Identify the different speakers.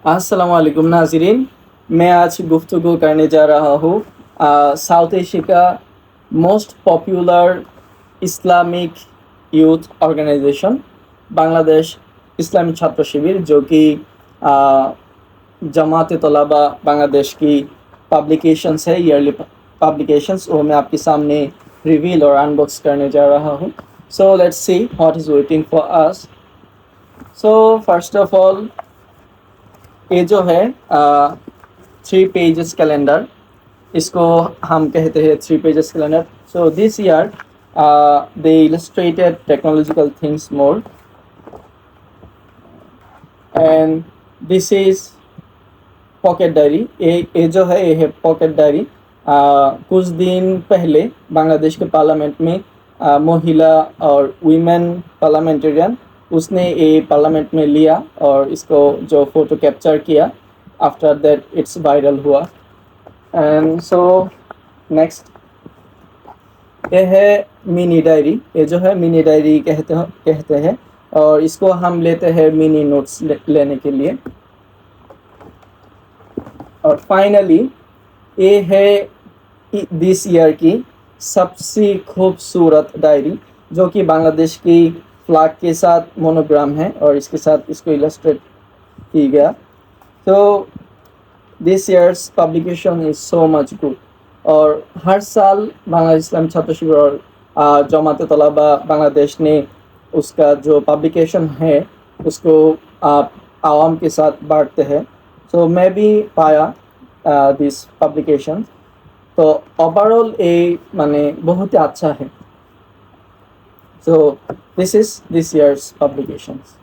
Speaker 1: अस्सलाम वालेकुम नाज़रीन। मैं आज गुफ्तगू करने जा रहा हूँ साउथ एशिया का most popular Islamic youth organisation Bangladesh Islami Chhatra Shibir, जो कि जमात तलबा बांग्लादेश की पब्लिकेशंस है, ईयरली पब्लिकेशंस, वो मैं आपके सामने रिवील और अनबॉक्स करने जा रहा हूँ। So let's see what is waiting for us. So first of all, ये जो है 3 पेजेस कैलेंडर, इसको हम कहते हैं 3 pages calendar. So this year they illustrated technological things more, and this is pocket diary. ये जो है, ये है पॉकेट डायरी। कुछ दिन पहले बांग्लादेश के पार्लियामेंट में महिला और वीमेन पार्लियामेंटेरियन, उसने ये पार्लियामेंट में लिया और इसको जो फोटो कैप्चर किया, आफ्टर दैट इट्स वायरल हुआ। एंड सो नेक्स्ट, ये है मिनी डायरी। ये जो है मिनी डायरी कहते हैं, और इसको हम लेते हैं मिनी नोट्स लेने के लिए। और फाइनली, ये है दिस ईयर की सबसे खूबसूरत डायरी, जो कि बांग्लादेश की फ्लैग के साथ मोनोग्राम है और इसके साथ इसको इलस्ट्रेट की गया। तो this years publication is so much good. और हर साल बांग्लादेश इस्लामी छात्र शिविर और जमात तलबा बांग्लादेश ने उसका जो पब्लिकेशन है उसको आवाम के साथ बांटते हैं। सो मैं भी पाया दिस पब्लिकेशन, तो ओवरऑल ये माने बहुत ही अच्छा है। So this is this years publications.